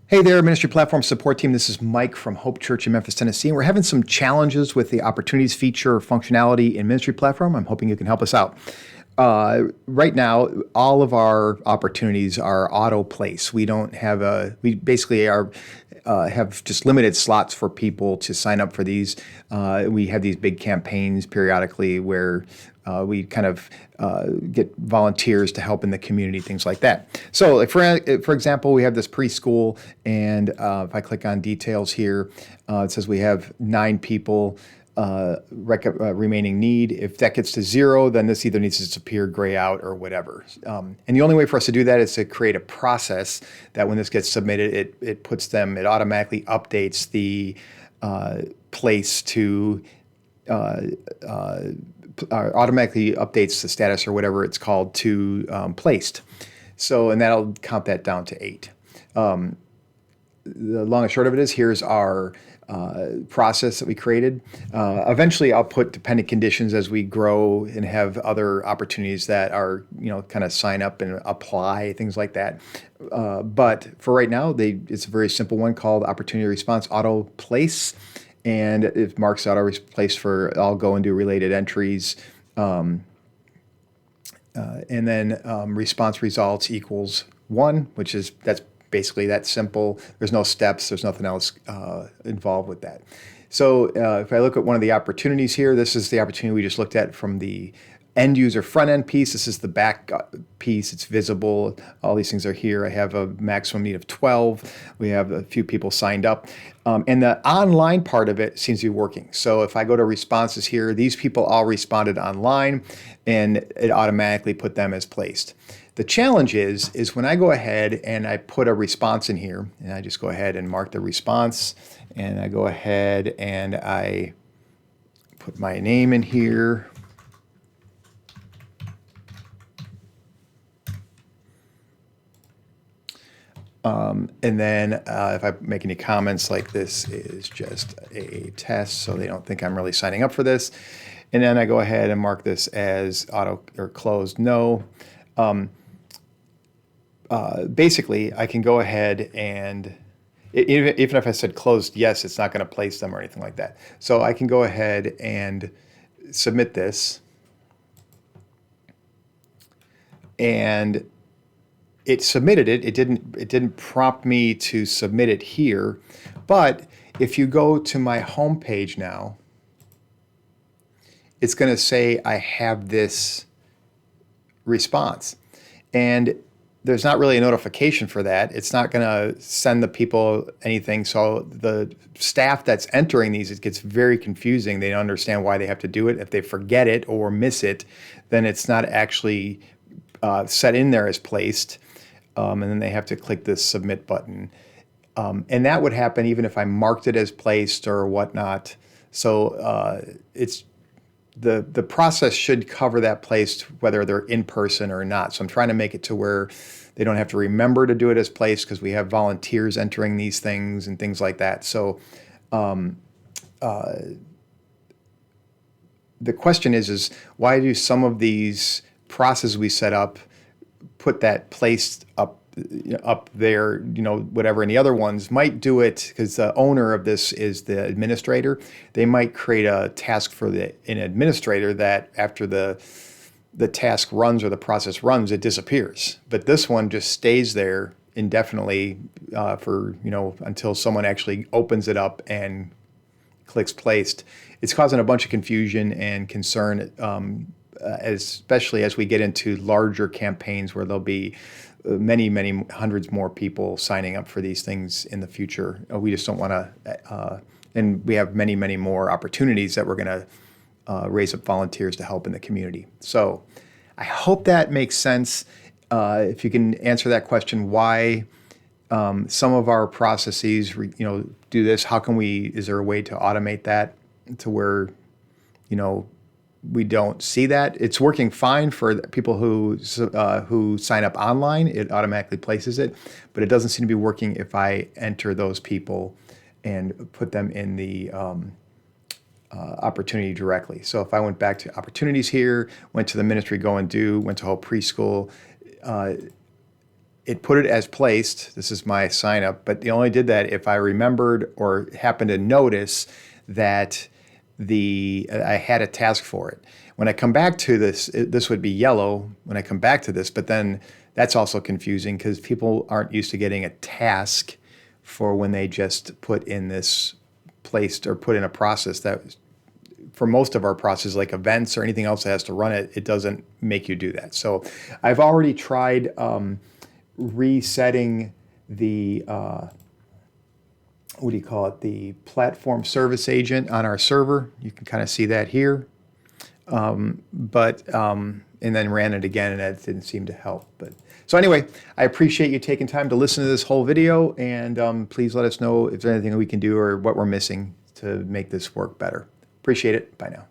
Hey there, Ministry Platform Support Team. This is Mike from Hope Church in Memphis, Tennessee. And we're having some challenges with the opportunities feature or functionality in Ministry Platform. I'm hoping you can help us out. Right now, all of our opportunities are auto place. We don't have we basically have just limited slots for people to sign up for these. We have these big campaigns periodically where we kind of get volunteers to help in the community, things like that. So, like for example, we have this preschool, and if I click on details here, it says we have 9 people remaining need. If that gets to 0, then this either needs to disappear, gray out, or whatever. And the only way for us to do that is to create a process that when this gets submitted, it automatically updates the place to automatically updates the status or whatever it's called to placed. So, and that'll count that down to 8. The long and short of it is, here's our process that we created. Eventually, I'll put dependent conditions as we grow and have other opportunities that are, kind of sign up and apply, things like that. But for right now, it's a very simple one called Opportunity Response Auto Place. And it marks auto place for I'll go and do related entries. And then response results equals 1, that's basically that simple. There's no steps. There's nothing else involved with that. So if I look at one of the opportunities here, this is the opportunity we just looked at from the end user front end piece. This is the back piece. It's visible. All these things are here. I have a maximum need of 12. We have a few people signed up. And the online part of it seems to be working. So if I go to responses here, these people all responded online, and it automatically put them as placed. The challenge is when I go ahead and I put a response in here, and I just go ahead and mark the response, and I go ahead and I put my name in here. And then if I make any comments like this is just a test, so they don't think I'm really signing up for this. And then I go ahead and mark this as auto or closed no. Basically, I can go ahead and even if I said closed yes, it's not going to place them or anything like that. So I can go ahead and submit this. And it submitted it. It didn't prompt me to submit it here. But if you go to my home page now, it's going to say I have this response. And there's not really a notification for that. It's not going to send the people anything. So the staff that's entering these, it gets very confusing. They don't understand why they have to do it. If they forget it or miss it, then it's not actually set in there as placed. And then they have to click this submit button. And that would happen even if I marked it as placed or whatnot. So it's the process should cover that placed whether they're in person or not. So I'm trying to make it to where they don't have to remember to do it as placed because we have volunteers entering these things and things like that. So the question is why do some of these processes we set up put that placed up there, whatever, and the other ones might do it because the owner of this is the administrator. They might create a task for an administrator that after the task runs or the process runs, it disappears. But this one just stays there indefinitely for, until someone actually opens it up and clicks placed. It's causing a bunch of confusion and concern, especially as we get into larger campaigns where there'll be many, many hundreds more people signing up for these things in the future. We just don't want to, and we have many, many more opportunities that we're going to raise up volunteers to help in the community. So I hope that makes sense. If you can answer that question, why some of our processes, do this, is there a way to automate that to where, we don't see that? It's working fine for people who sign up online. It automatically places it, but it doesn't seem to be working if I enter those people and put them in the opportunity directly. So if I went back to opportunities here, went to the ministry go and do, went to Hope Preschool, it put it as placed. This is my sign up, but it only did that if I remembered or happened to notice that I had a task for it. When I come back to this, this would be yellow when I come back to this, but then that's also confusing because people aren't used to getting a task for when they just put in this placed or put in a process that for most of our processes like events or anything else that has to run it, it doesn't make you do that. So I've already tried resetting the, what do you call it, the platform service agent on our server. You can kind of see that here. And then ran it again and that didn't seem to help. But so anyway, I appreciate you taking time to listen to this whole video, and please let us know if there's anything we can do or what we're missing to make this work better. Appreciate it. Bye now.